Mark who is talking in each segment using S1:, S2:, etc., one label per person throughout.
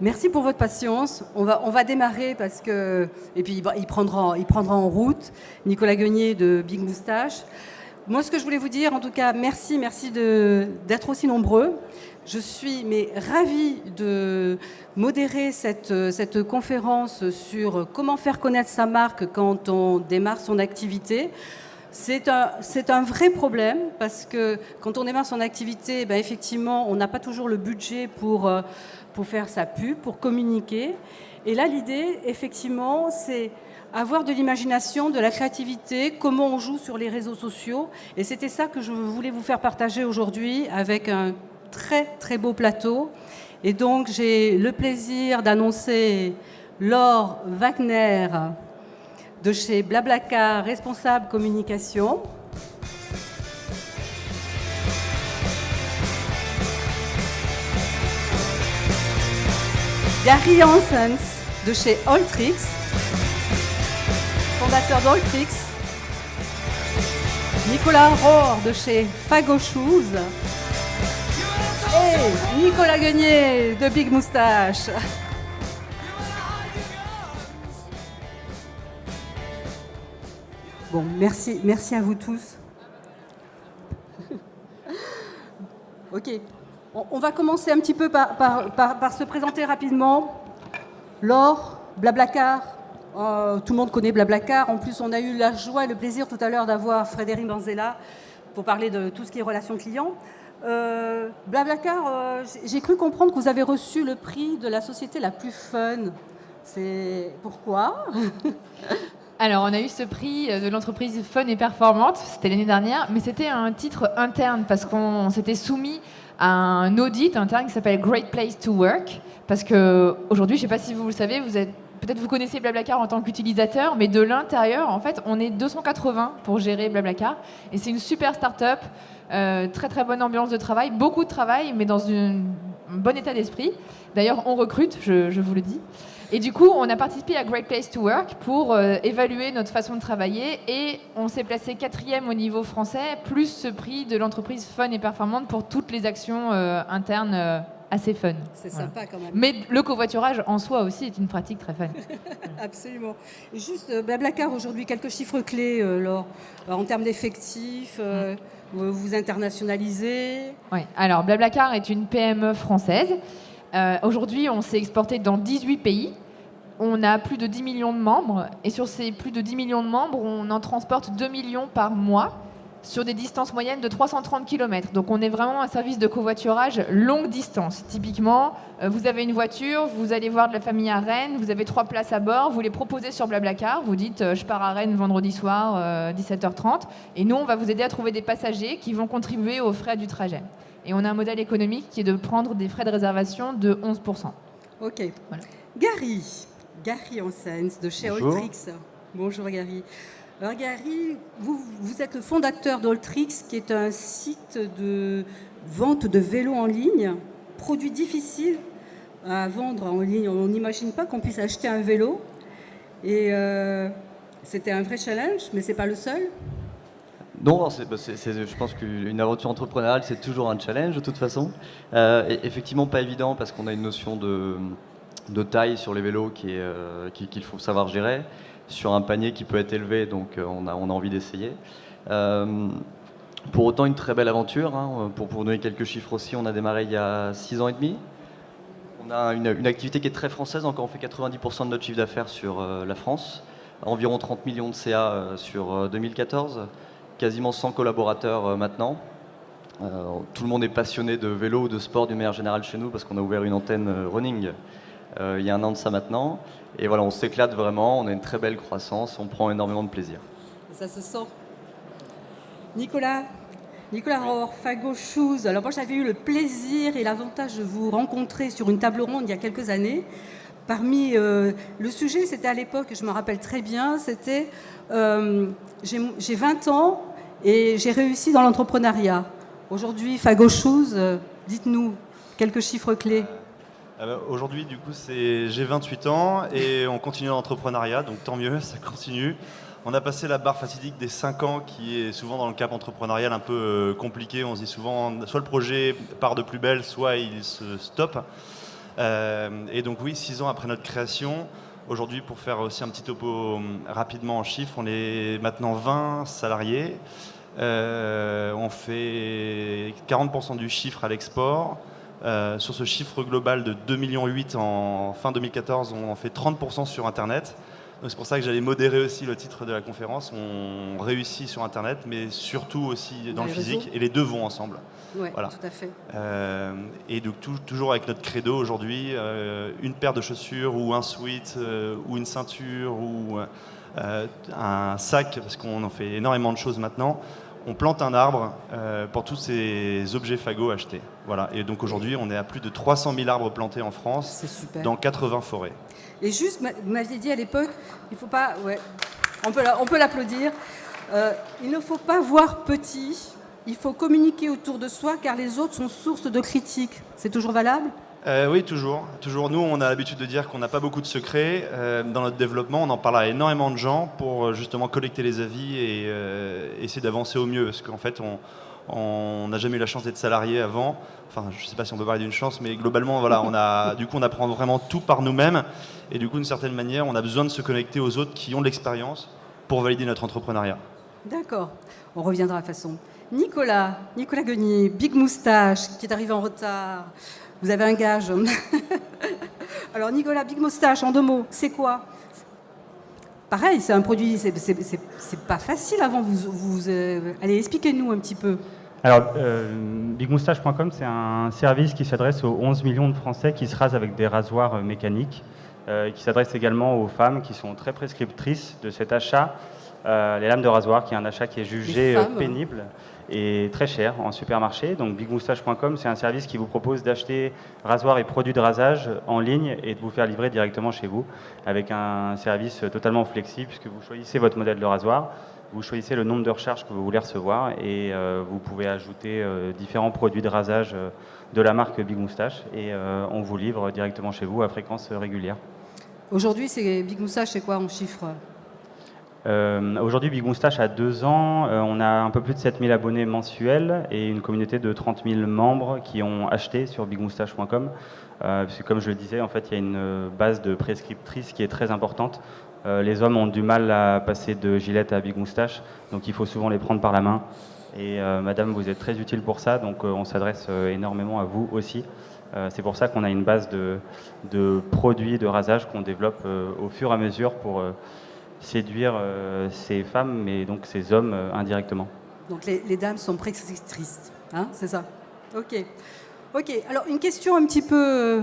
S1: Merci pour votre patience. On va démarrer parce que... Et puis, il prendra en route Nicolas Guenier de Big Moustache. Moi, ce que je voulais vous dire, en tout cas, merci d'être aussi nombreux. Je suis ravie de modérer cette conférence sur comment faire connaître sa marque quand on démarre son activité. C'est un vrai problème parce que quand on démarre son activité, effectivement, on n'a pas toujours le budget pour faire sa pub, pour communiquer. Et là, l'idée, effectivement, c'est avoir de l'imagination, de la créativité, comment on joue sur les réseaux sociaux. Et c'était ça que je voulais vous faire partager aujourd'hui avec un très, très beau plateau. Et donc, j'ai le plaisir d'annoncer Laure Wagner de chez Blablacar, responsable communication. Gary Hansens de chez Alltrix, fondateur d'Alltrix. Nicolas Rohr de chez Fago Shoes. Et Nicolas Guenier de Big Moustache. Bon, merci à vous tous. Ok, on va commencer un petit peu par se présenter rapidement. Laure, Blablacar, tout le monde connaît Blablacar. En plus, on a eu la joie et le plaisir tout à l'heure d'avoir Frédéric Banzella pour parler de tout ce qui est relations clients. Blablacar, j'ai cru comprendre que vous avez reçu le prix de la société la plus fun. C'est pourquoi?
S2: Alors, on a eu ce prix de l'entreprise fun et performante, c'était l'année dernière, mais c'était un titre interne parce qu'on s'était soumis à un audit interne qui s'appelle Great Place to Work. Parce qu'aujourd'hui, je ne sais pas si vous le savez, peut-être vous connaissez Blablacar en tant qu'utilisateur, mais de l'intérieur, en fait, on est 280 pour gérer Blablacar. Et c'est une super start-up, très très bonne ambiance de travail, beaucoup de travail, mais dans un bon état d'esprit. D'ailleurs, on recrute, je vous le dis. Et du coup, on a participé à Great Place to Work pour évaluer notre façon de travailler et on s'est placé 4e au niveau français, plus ce prix de l'entreprise fun et performante pour toutes les actions internes assez fun.
S1: C'est sympa quand même.
S2: Mais le covoiturage en soi aussi est une pratique très fun.
S1: Absolument. Et juste, Blablacar aujourd'hui, quelques chiffres clés, Laure, en termes d'effectifs, vous internationalisez.
S2: Oui, alors Blablacar est une PME française. Aujourd'hui, on s'est exporté dans 18 pays. On a plus de 10 millions de membres. Et sur ces plus de 10 millions de membres, on en transporte 2 millions par mois sur des distances moyennes de 330 km. Donc on est vraiment un service de covoiturage longue distance. Typiquement, vous avez une voiture, vous allez voir de la famille à Rennes, vous avez 3 places à bord, vous les proposez sur Blablacar, vous dites je pars à Rennes vendredi soir, 17h30. Et nous, on va vous aider à trouver des passagers qui vont contribuer aux frais du trajet. Et on a un modèle économique qui est de prendre des frais de réservation de 11%.
S1: Ok. Voilà. Gary Hansens de chez Alltrix. Bonjour Gary. Alors Gary, vous êtes le fondateur d'Alltrix, qui est un site de vente de vélos en ligne, produit difficile à vendre en ligne. On n'imagine pas qu'on puisse acheter un vélo. Et c'était un vrai challenge, mais ce n'est pas le seul.
S3: Non, je pense qu'une aventure entrepreneuriale, c'est toujours un challenge de toute façon. Effectivement, pas évident parce qu'on a une notion de taille sur les vélos qu'il faut savoir gérer, sur un panier qui peut être élevé, donc on a envie d'essayer. Pour autant, une très belle aventure. Hein. Pour donner quelques chiffres aussi, on a démarré il y a 6 ans et demi. On a une activité qui est très française, encore on fait 90% de notre chiffre d'affaires sur la France, environ 30 millions de CA sur 2014. Quasiment 100 collaborateurs maintenant. Tout le monde est passionné de vélo ou de sport d'une manière générale chez nous parce qu'on a ouvert une antenne running il y a 1 an de ça maintenant. Et voilà, on s'éclate vraiment, on a une très belle croissance, on prend énormément de plaisir.
S1: Ça se sent. Nicolas Rohr, Fago Shoes. Alors moi j'avais eu le plaisir et l'avantage de vous rencontrer sur une table ronde il y a quelques années. Parmi le sujet, c'était à l'époque, je me rappelle très bien, c'était j'ai 20 ans et j'ai réussi dans l'entrepreneuriat. Aujourd'hui, Fago Shoes, dites-nous quelques chiffres clés.
S4: Aujourd'hui, du coup, j'ai 28 ans et on continue l'entrepreneuriat, donc tant mieux, ça continue. On a passé la barre fatidique des 5 ans qui est souvent dans le cap entrepreneurial un peu compliqué. On se dit souvent, soit le projet part de plus belle, soit il se stoppe. Et donc oui, 6 ans après notre création, aujourd'hui, pour faire aussi un petit topo rapidement en chiffres, on est maintenant 20 salariés. On fait 40% du chiffre à l'export. Sur ce chiffre global de 2,8 millions en fin 2014, on en fait 30% sur Internet. Donc c'est pour ça que j'allais modérer aussi le titre de la conférence. On réussit sur Internet, mais surtout aussi dans le physique.
S1: réseaux.
S4: Et les deux vont ensemble.
S1: Oui,
S4: Voilà.
S1: tout à fait.
S4: Et donc toujours avec notre credo aujourd'hui, une paire de chaussures ou un sweat ou une ceinture ou un sac, parce qu'on en fait énormément de choses maintenant. On plante un arbre pour tous ces objets Fago achetés. Voilà. Et donc aujourd'hui, on est à plus de 300 000 arbres plantés en France,
S1: C'est super.
S4: dans 80 forêts.
S1: Et juste, vous m'aviez dit à l'époque, il faut pas... Ouais, on peut l'applaudir. Il ne faut pas voir petit, il faut communiquer autour de soi, car les autres sont source de critiques. C'est toujours valable ?
S4: Oui, toujours. Toujours. Nous, on a l'habitude de dire qu'on n'a pas beaucoup de secrets. Dans notre développement, on en parle à énormément de gens pour justement collecter les avis et essayer d'avancer au mieux. Parce qu'en fait, on n'a jamais eu la chance d'être salarié avant. Enfin, je ne sais pas si on peut parler d'une chance, mais globalement, voilà, du coup, on apprend vraiment tout par nous-mêmes. Et du coup, d'une certaine manière, on a besoin de se connecter aux autres qui ont de l'expérience pour valider notre entrepreneuriat.
S1: D'accord, on reviendra de toute façon. Nicolas Guenier, Big Moustache, qui est arrivé en retard. Vous avez un gage. Alors Nicolas, Big Moustache, en 2 mots, c'est quoi ? Pareil, c'est un produit, c'est pas facile avant. Allez, expliquez-nous un petit peu.
S5: Alors, bigmoustache.com, c'est un service qui s'adresse aux 11 millions de Français qui se rasent avec des rasoirs mécaniques, qui s'adresse également aux femmes qui sont très prescriptrices de cet achat. Les lames de rasoir, qui est un achat qui est jugé pénible et très cher en supermarché. Donc bigmoustache.com, c'est un service qui vous propose d'acheter rasoirs et produits de rasage en ligne et de vous faire livrer directement chez vous, avec un service totalement flexible, puisque vous choisissez votre modèle de rasoir, vous choisissez le nombre de recharges que vous voulez recevoir et vous pouvez ajouter différents produits de rasage de la marque Big Moustache et on vous livre directement chez vous à fréquence régulière.
S1: Aujourd'hui, Big Moustache, c'est quoi en chiffres ?
S5: Aujourd'hui, Big Moustache a 2 ans. On a un peu plus de 7000 abonnés mensuels et une communauté de 30 000 membres qui ont acheté sur bigmoustache.com. Parce que comme je le disais, en fait, il y a une base de prescriptrices qui est très importante. Les hommes ont du mal à passer de Gillette à Big Moustache, donc il faut souvent les prendre par la main. Et madame, vous êtes très utile pour ça, donc on s'adresse énormément à vous aussi. C'est pour ça qu'on a une base de produits de rasage qu'on développe au fur et à mesure pour séduire ces femmes, mais donc ces hommes indirectement.
S1: Donc les dames sont prescriptrices, hein, c'est ça ? Ok. Alors une question un petit peu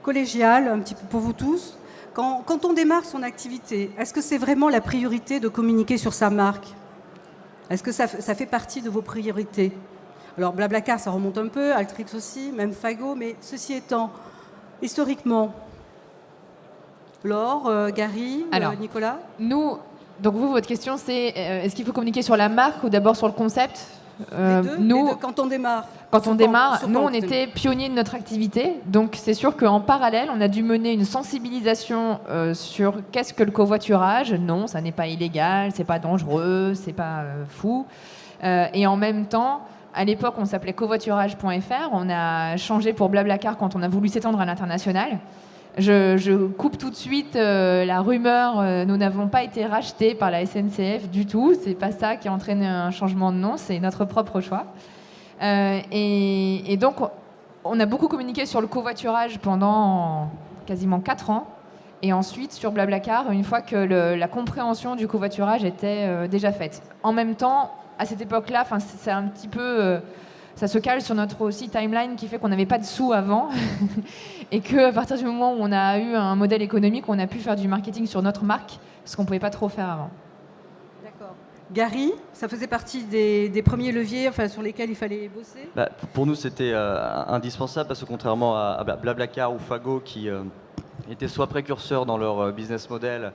S1: collégiale, un petit peu pour vous tous. Quand on démarre son activité, est-ce que c'est vraiment la priorité de communiquer sur sa marque ? Est-ce que ça fait partie de vos priorités ? Alors Blablacar, ça remonte un peu, Alteryx aussi, même Fago, mais ceci étant, historiquement, Laure, Gary, Nicolas ?
S2: Nous, donc votre question c'est est-ce qu'il faut communiquer sur la marque ou d'abord sur le concept ?
S1: Les deux, quand on démarre.
S2: Nous, on était pionniers de notre activité. Donc, c'est sûr qu'en parallèle, on a dû mener une sensibilisation sur qu'est-ce que le covoiturage. Non, ça n'est pas illégal, c'est pas dangereux, c'est pas fou. Et en même temps, à l'époque, on s'appelait covoiturage.fr. On a changé pour Blablacar quand on a voulu s'étendre à l'international. Je coupe tout de suite la rumeur. Nous n'avons pas été rachetés par la SNCF du tout. C'est pas ça qui a entraîné un changement de nom. C'est notre propre choix. Et donc, on a beaucoup communiqué sur le covoiturage pendant quasiment 4 ans. Et ensuite, sur Blablacar, une fois que la compréhension du covoiturage était déjà faite. En même temps, à cette époque-là, c'est un petit peu... ça se cale sur notre aussi timeline qui fait qu'on n'avait pas de sous avant et qu'à partir du moment où on a eu un modèle économique, on a pu faire du marketing sur notre marque, ce qu'on ne pouvait pas trop faire avant.
S1: D'accord. Gary, ça faisait partie des premiers leviers sur lesquels il fallait bosser ?
S3: Pour nous, c'était indispensable parce que contrairement à Blablacar ou Fago qui étaient soit précurseurs dans leur business model,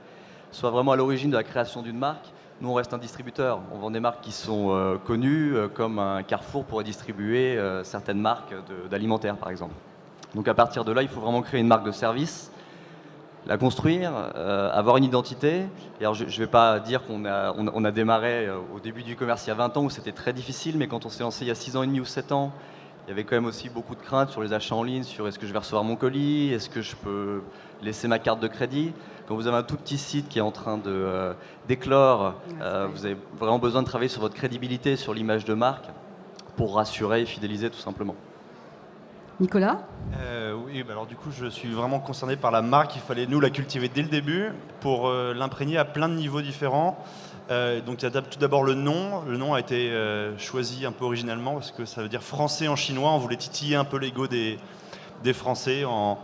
S3: soit vraiment à l'origine de la création d'une marque, nous, on reste un distributeur. On vend des marques qui sont connues, comme un Carrefour pourrait distribuer certaines marques d'alimentaire, par exemple. Donc à partir de là, il faut vraiment créer une marque de service, la construire, avoir une identité. Et alors, je ne vais pas dire qu'on a démarré au début du commerce il y a 20 ans, où c'était très difficile, mais quand on s'est lancé il y a 6 ans et demi ou 7 ans, il y avait quand même aussi beaucoup de craintes sur les achats en ligne, sur est-ce que je vais recevoir mon colis, est-ce que je peux laisser ma carte de crédit. Quand vous avez un tout petit site qui est en train d'éclore, vous avez vraiment besoin de travailler sur votre crédibilité, sur l'image de marque, pour rassurer et fidéliser tout simplement.
S1: Nicolas ?
S4: Oui, alors du coup, je suis vraiment concerné par la marque. Il fallait nous la cultiver dès le début pour l'imprégner à plein de niveaux différents. Donc il y a tout d'abord le nom. Le nom a été choisi un peu originalement parce que ça veut dire français en chinois. On voulait titiller un peu l'ego des Français en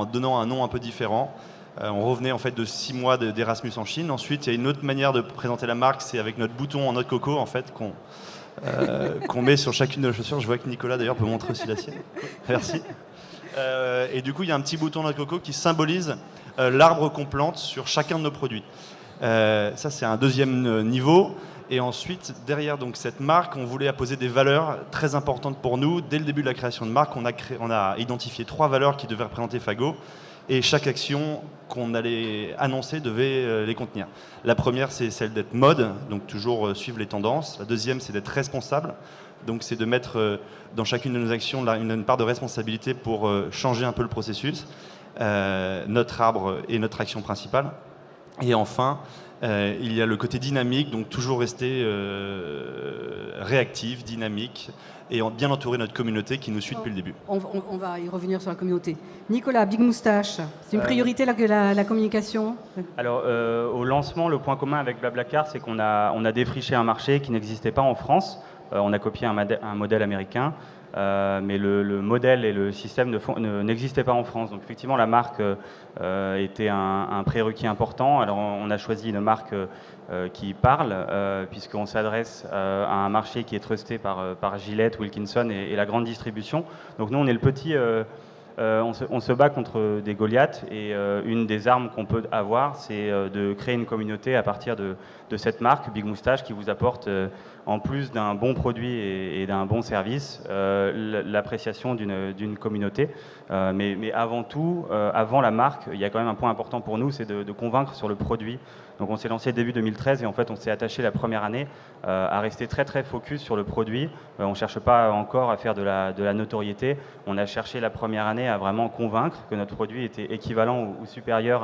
S4: donnant un nom un peu différent. On revenait en fait de 6 mois d'Erasmus en Chine. Ensuite, il y a une autre manière de présenter la marque, c'est avec notre bouton en noix de coco en fait qu'on met sur chacune de nos chaussures. Je vois que Nicolas d'ailleurs peut montrer aussi la sienne. Merci. Et du coup, il y a un petit bouton noix de coco qui symbolise l'arbre qu'on plante sur chacun de nos produits. Ça, c'est un deuxième niveau. Et ensuite, derrière donc, cette marque, on voulait apposer des valeurs très importantes pour nous. Dès le début de la création de marque, on a identifié 3 valeurs qui devaient représenter Fago. Et chaque action qu'on allait annoncer devait les contenir. La première, c'est celle d'être mode, donc toujours suivre les tendances. La deuxième, c'est d'être responsable. Donc c'est de mettre dans chacune de nos actions une part de responsabilité pour changer un peu le processus, notre arbre et notre action principale. Et enfin, il y a le côté dynamique, donc toujours rester réactif, dynamique, et bien entourer notre communauté qui nous suit depuis le début.
S1: On va y revenir sur la communauté. Nicolas, Big Moustache, c'est une priorité la communication ?
S5: Alors, au lancement, le point commun avec Blablacar, c'est qu'on a défriché un marché qui n'existait pas en France. On a copié un modèle américain, mais le modèle et le système n'existaient pas en France. Donc effectivement, la marque était un prérequis important. Alors on a choisi une marque qui parle, puisqu'on s'adresse à un marché qui est trusté par Gillette, Wilkinson et la grande distribution. Donc nous, on est le petit... on se bat contre des Goliaths et une des armes qu'on peut avoir, c'est de créer une communauté à partir de cette marque, Big Moustache, qui vous apporte, en plus d'un bon produit et d'un bon service, l'appréciation d'une communauté. Mais avant tout, avant la marque, il y a quand même un point important pour nous, c'est de convaincre sur le produit. Donc on s'est lancé début 2013 et en fait on s'est attaché la première année à rester très très focus sur le produit. On ne cherche pas encore à faire de la notoriété. On a cherché la première année à vraiment convaincre que notre produit était équivalent ou supérieur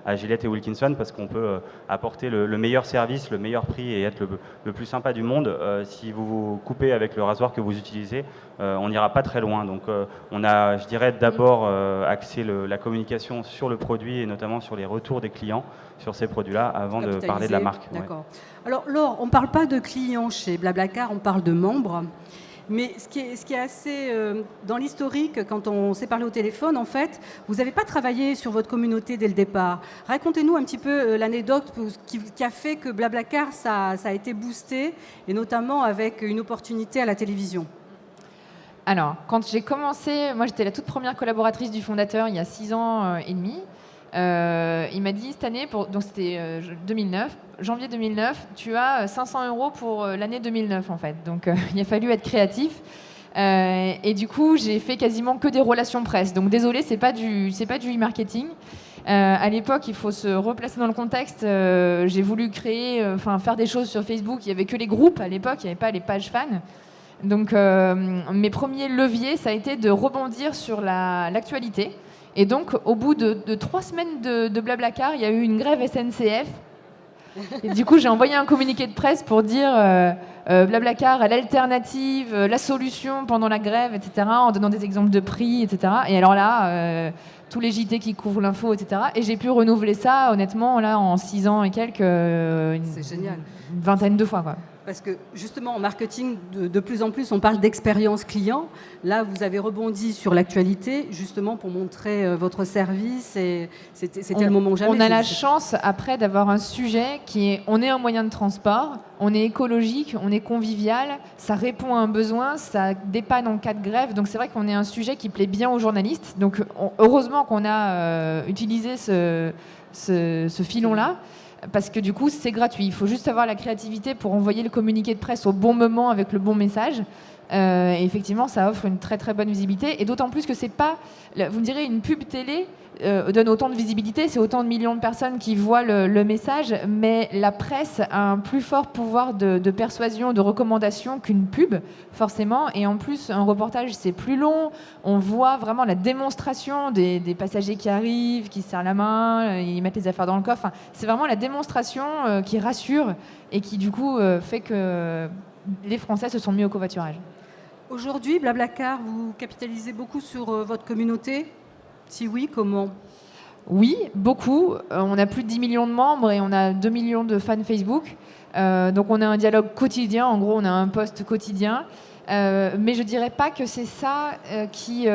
S5: à Gillette et Wilkinson parce qu'on peut apporter le meilleur service, le meilleur prix et être le plus sympa du monde. Si vous vous coupez avec le rasoir que vous utilisez, on n'ira pas très loin. Donc on a, je dirais, d'abord axé la communication sur le produit et notamment sur les retours des clients sur ces produits-là avant de parler de la marque.
S1: D'accord. Ouais. Alors Laure, on ne parle pas de clients chez Blablacar, on parle de membres. Mais ce qui est assez dans l'historique, quand on s'est parlé au téléphone, en fait, vous n'avez pas travaillé sur votre communauté dès le départ. Racontez-nous un petit peu l'anecdote qui a fait que Blablacar, ça a été boosté, et notamment avec une opportunité à la télévision.
S2: Alors, quand j'ai commencé, moi j'étais la toute première collaboratrice du fondateur il y a 6 ans et demi. Il m'a dit cette année, donc c'était 2009, janvier 2009, tu as 500 € pour l'année 2009 en fait. Donc il a fallu être créatif. Et du coup, j'ai fait quasiment que des relations presse. Donc désolé, c'est pas du e-marketing. À l'époque, il faut se replacer dans le contexte. J'ai voulu faire des choses sur Facebook. Il n'y avait que les groupes à l'époque, il n'y avait pas les pages fans. Donc mes premiers leviers, ça a été de rebondir sur l'actualité. Et donc, au bout de 3 semaines de Blablacar, il y a eu une grève SNCF. Et du coup, j'ai envoyé un communiqué de presse pour dire Blablacar est l'alternative, la solution pendant la grève, etc., en donnant des exemples de prix, etc. Et alors là, tous les JT qui couvrent l'info, etc. Et j'ai pu renouveler ça, honnêtement, là, en 6 ans et quelques,
S1: C'est génial.
S2: Une vingtaine de fois, quoi.
S1: Parce que justement, en marketing, de plus en plus, on parle d'expérience client. Là, vous avez rebondi sur l'actualité, justement, pour montrer votre service. Et c'était le moment jamais.
S2: On a la chance, après, d'avoir un sujet qui est... On est un moyen de transport, on est écologique, on est convivial, ça répond à un besoin, ça dépanne en cas de grève. Donc, c'est vrai qu'on est un sujet qui plaît bien aux journalistes. Donc, heureusement qu'on a utilisé ce filon-là. Parce que du coup, c'est gratuit. Il faut juste avoir la créativité pour envoyer le communiqué de presse au bon moment avec le bon message. Et effectivement, ça offre une très très bonne visibilité. Et d'autant plus que c'est pas, vous me direz, une pub télé donne autant de visibilité, c'est autant de millions de personnes qui voient le message, mais la presse a un plus fort pouvoir de persuasion, de recommandation qu'une pub, forcément. Et en plus, un reportage, c'est plus long. On voit vraiment la démonstration des passagers qui arrivent, qui se serrent la main, ils mettent les affaires dans le coffre. Enfin, c'est vraiment la démonstration qui rassure et qui, du coup, fait que les Français se sont mis au covoiturage.
S1: Aujourd'hui, Blablacar, vous capitalisez beaucoup sur votre communauté ? Si oui, comment ?
S2: Oui, beaucoup. On a plus de 10 millions de membres et on a 2 millions de fans Facebook. Donc on a un dialogue quotidien. En gros, on a un post quotidien. Mais je dirais pas que c'est ça qui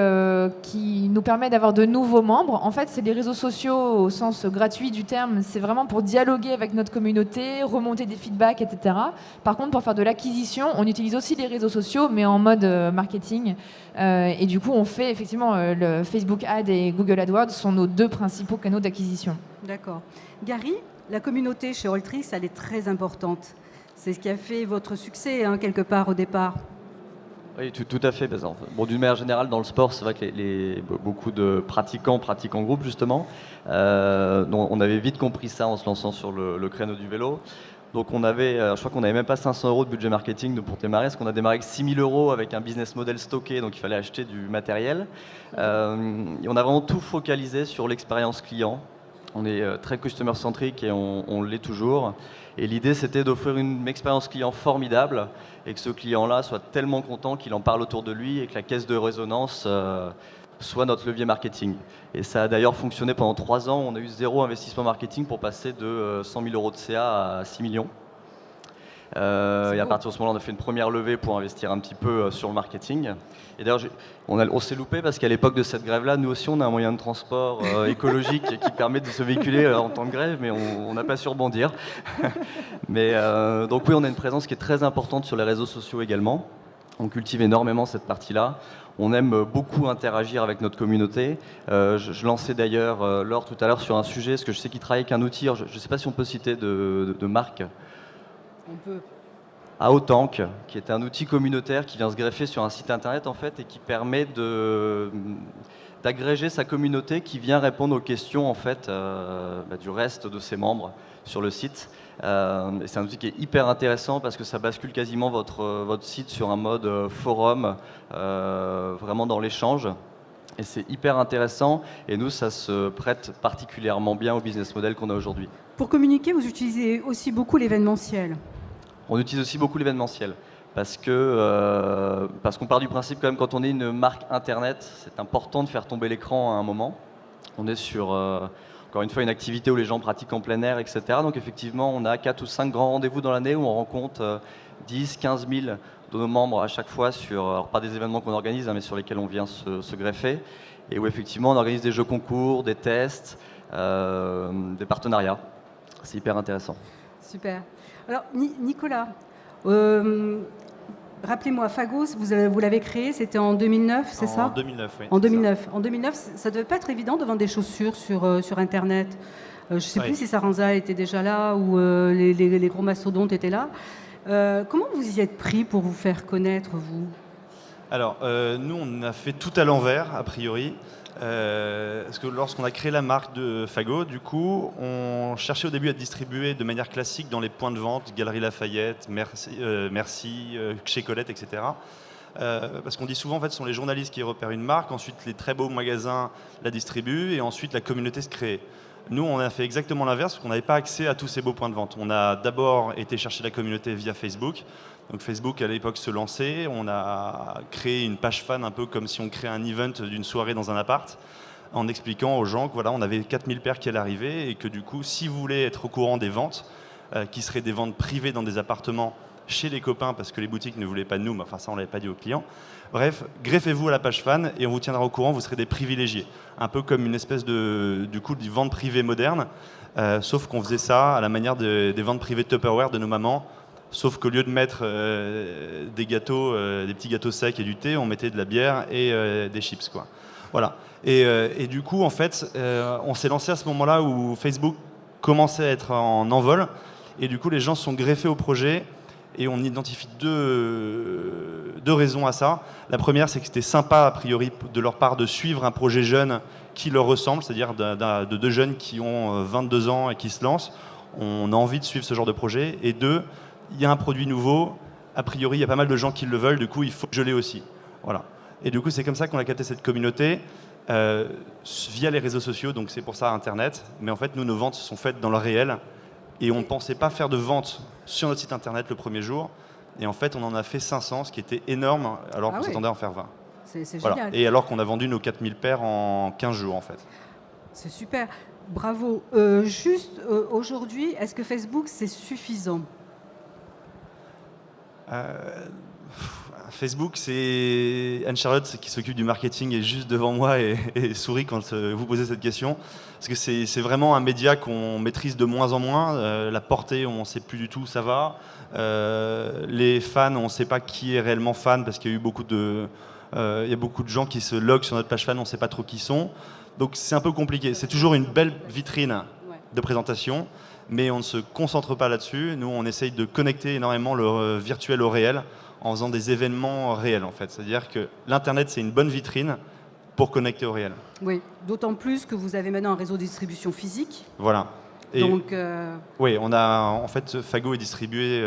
S2: nous permet d'avoir de nouveaux membres. En fait, c'est les réseaux sociaux au sens gratuit du terme. C'est vraiment pour dialoguer avec notre communauté, remonter des feedbacks, etc. Par contre, pour faire de l'acquisition, on utilise aussi les réseaux sociaux, mais en mode marketing. Et du coup, on fait effectivement le Facebook Ads et Google AdWords sont nos 2 principaux canaux d'acquisition.
S1: D'accord. Gary, la communauté chez Alltrix, elle est très importante. C'est ce qui a fait votre succès, quelque part, au départ.
S3: Oui, tout à fait. Bon, d'une manière générale, dans le sport, c'est vrai que beaucoup de pratiquants pratiquent en groupe, justement. On avait vite compris ça en se lançant sur le créneau du vélo. Donc je crois qu'on n'avait même pas 500 € de budget marketing pour démarrer, parce qu'on a démarré avec 6 000 € avec un business model stocké, donc il fallait acheter du matériel. Et on a vraiment tout focalisé sur l'expérience client. On est très customer-centric et on l'est toujours. Et l'idée, c'était d'offrir une expérience client formidable et que ce client-là soit tellement content qu'il en parle autour de lui et que la caisse de résonance soit notre levier marketing. Et ça a d'ailleurs fonctionné pendant 3 ans. On a eu 0 investissement marketing pour passer de 100 000 € de CA à 6 millions. Et à partir de ce moment-là, on a fait une première levée pour investir un petit peu sur le marketing. Et d'ailleurs, on s'est loupé parce qu'à l'époque de cette grève-là, nous aussi, on a un moyen de transport écologique qui permet de se véhiculer en temps de grève, mais on n'a pas su rebondir. Mais donc oui, on a une présence qui est très importante sur les réseaux sociaux également. On cultive énormément cette partie-là. On aime beaucoup interagir avec notre communauté. Je lançais d'ailleurs Laure tout à l'heure sur un sujet, parce que je sais qu'il travaille avec un outil. Je ne sais pas si on peut citer de marque.
S1: On peut.
S3: Autank, qui est un outil communautaire qui vient se greffer sur un site internet en fait et qui permet d'agréger sa communauté qui vient répondre aux questions en fait du reste de ses membres sur le site. Et c'est un outil qui est hyper intéressant parce que ça bascule quasiment votre site sur un mode forum, vraiment dans l'échange. Et c'est hyper intéressant et nous, ça se prête particulièrement bien au business model qu'on a aujourd'hui.
S1: Pour communiquer, vous utilisez aussi beaucoup l'événementiel.
S3: On utilise aussi beaucoup l'événementiel parce qu'on part du principe quand même quand on est une marque internet, c'est important de faire tomber l'écran à un moment. On est sur, encore une fois, une activité où les gens pratiquent en plein air, etc. Donc effectivement, on a 4 ou 5 grands rendez-vous dans l'année où on rencontre 10, 15 000 de nos membres à chaque fois alors pas des événements qu'on organise, mais sur lesquels on vient se greffer. Et où effectivement, on organise des jeux concours, des tests, des partenariats. C'est hyper intéressant.
S1: Super. Alors, Nicolas, rappelez-moi, Fagos, vous l'avez créé, c'était en 2009, c'est ça ?
S4: En 2009, oui.
S1: En 2009. En 2009, ça ne devait pas être évident de vendre des chaussures sur Internet. Je ne sais plus si Saranza était déjà là ou les gros mastodontes étaient là. Comment vous y êtes pris pour vous faire connaître, vous ?
S4: Alors, nous, on a fait tout à l'envers, a priori. Parce que lorsqu'on a créé la marque de Fago, du coup, on cherchait au début à distribuer de manière classique dans les points de vente, Galeries Lafayette, Merci, chez Colette, etc. Parce qu'on dit souvent, en fait, ce sont les journalistes qui repèrent une marque, ensuite les très beaux magasins la distribuent, et ensuite la communauté se crée. Nous, on a fait exactement l'inverse, parce qu'on n'avait pas accès à tous ces beaux points de vente. On a d'abord été chercher la communauté via Facebook. Donc Facebook, à l'époque, se lançait. On a créé une page fan, un peu comme si on créait un event d'une soirée dans un appart, en expliquant aux gens que voilà, on avait 4000 paires qui allaient arriver et que du coup, si vous voulez être au courant des ventes, qui seraient des ventes privées dans des appartements chez les copains, parce que les boutiques ne voulaient pas de nous, mais enfin ça, on ne l'avait pas dit aux clients. Bref, greffez-vous à la page fan et on vous tiendra au courant, vous serez des privilégiés. Un peu comme une espèce de vente privée moderne, sauf qu'on faisait ça à la manière des ventes privées de Tupperware de nos mamans. Sauf qu'au lieu de mettre des gâteaux, des petits gâteaux secs et du thé, on mettait de la bière et des chips, quoi. Voilà. Et du coup, en fait, on s'est lancé à ce moment-là où Facebook commençait à être en envol. Et du coup, les gens se sont greffés au projet. Et on identifie deux raisons à ça. La première, c'est que c'était sympa, a priori, de leur part, de suivre un projet jeune qui leur ressemble, c'est-à-dire de deux jeunes qui ont 22 ans et qui se lancent. On a envie de suivre ce genre de projet. Et deux, il y a un produit nouveau. A priori, il y a pas mal de gens qui le veulent. Du coup, il faut que je l'ai aussi. Voilà. Et du coup, c'est comme ça qu'on a capté cette communauté via les réseaux sociaux. Donc, c'est pour ça Internet. Mais en fait, nous, nos ventes sont faites dans le réel. Et on ne pensait pas faire de vente sur notre site Internet le premier jour. Et en fait, on en a fait 500, ce qui était énorme, alors qu'on s'attendait à en faire 20.
S1: C'est
S4: Voilà.
S1: génial.
S4: Et alors qu'on a vendu nos 4000 paires en 15 jours, en fait.
S1: C'est super. Bravo. Aujourd'hui, est-ce que Facebook, c'est suffisant?
S4: Facebook, c'est Anne-Charlotte qui s'occupe du marketing est juste devant moi et sourit quand vous posez cette question. Parce que c'est vraiment un média qu'on maîtrise de moins en moins. La portée, on ne sait plus du tout où ça va. Les fans, on ne sait pas qui est réellement fan parce qu'il y a eu beaucoup de gens qui se loguent sur notre page fan, on ne sait pas trop qui sont. Donc c'est un peu compliqué. C'est toujours une belle vitrine de présentation, mais on ne se concentre pas là-dessus. Nous, on essaye de connecter énormément le virtuel au réel en faisant des événements réels, en fait. C'est-à-dire que l'Internet, c'est une bonne vitrine pour connecter au réel.
S1: Oui, d'autant plus que vous avez maintenant un réseau de distribution physique.
S4: Voilà. Et
S1: Donc,
S4: oui, on a, en fait, Fago est distribué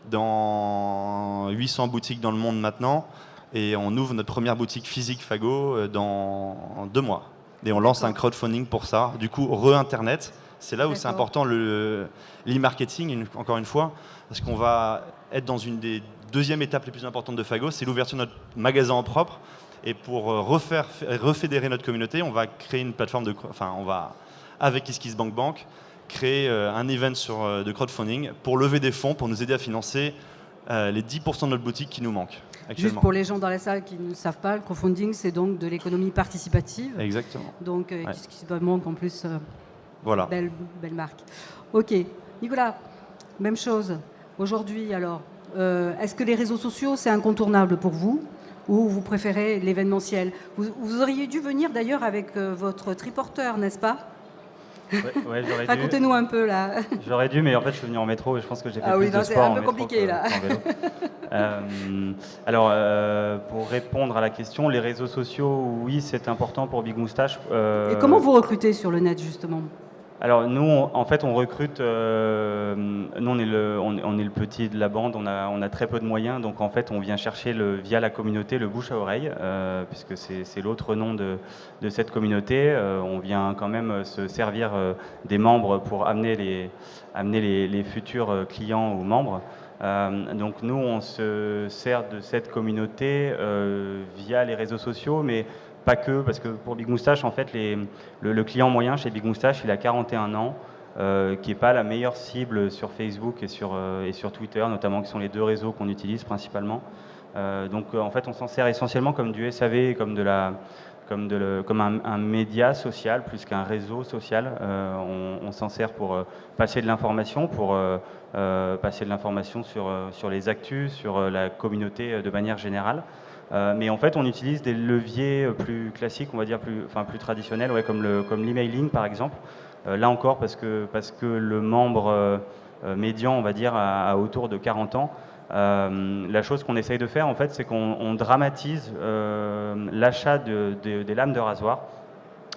S4: dans 800 boutiques dans le monde maintenant, et on ouvre notre première boutique physique Fago dans 2 mois. Et on lance un crowdfunding pour ça. Du coup, re-Internet, c'est là où c'est important l'e-marketing, encore une fois, parce qu'on va être dans une des deuxièmes étapes les plus importantes de Fago, c'est l'ouverture de notre magasin en propre. Et pour refédérer notre communauté, on va créer une plateforme on va, avec KissKissBankBank, créer un event de crowdfunding pour lever des fonds, pour nous aider à financer les 10% de notre boutique qui nous manquent actuellement.
S1: Juste pour les gens dans la salle qui ne savent pas, le crowdfunding, c'est donc de l'économie participative.
S4: Exactement.
S1: Donc, KissKissBankBank, en plus,
S4: voilà.
S1: belle marque. Ok. Nicolas, même chose. Aujourd'hui, alors, est-ce que les réseaux sociaux, c'est incontournable pour vous ou vous préférez l'événementiel? Vous auriez dû venir d'ailleurs avec votre triporteur, n'est-ce pas?
S5: Ouais, j'aurais dû.
S1: Racontez-nous un peu là.
S5: J'aurais dû, mais en fait, je suis venu en métro et je pense que j'ai fait
S1: Ah oui,
S5: plus de
S1: non, c'est
S5: sport
S1: un
S5: en
S1: peu
S5: métro
S1: compliqué, là.
S5: qu'en vélo. Alors, pour répondre à la question, les réseaux sociaux, oui, c'est important pour Big Moustache.
S1: Et comment vous recrutez sur le net, justement?
S5: Alors nous, en fait, on recrute. Nous, on est le petit de la bande. On a très peu de moyens, donc en fait, on vient chercher via la communauté le bouche à oreille, puisque c'est l'autre nom de cette communauté. On vient quand même se servir des membres pour amener les futurs clients ou membres. Donc nous, on se sert de cette communauté via les réseaux sociaux, mais pas que, parce que pour Big Moustache, en fait, le client moyen chez Big Moustache, il a 41 ans, qui n'est pas la meilleure cible sur Facebook et sur Twitter, notamment, qui sont les 2 réseaux qu'on utilise principalement. Donc, en fait, on s'en sert essentiellement comme du SAV, comme un média social, plus qu'un réseau social. On s'en sert pour passer de l'information, sur les actus, sur la communauté de manière générale. Mais en fait, on utilise des leviers plus classiques, on va dire plus traditionnels, comme l'emailing par exemple. Là encore, parce que le membre médian, on va dire, a autour de 40 ans. La chose qu'on essaye de faire, en fait, c'est qu'on dramatise l'achat des lames de rasoir.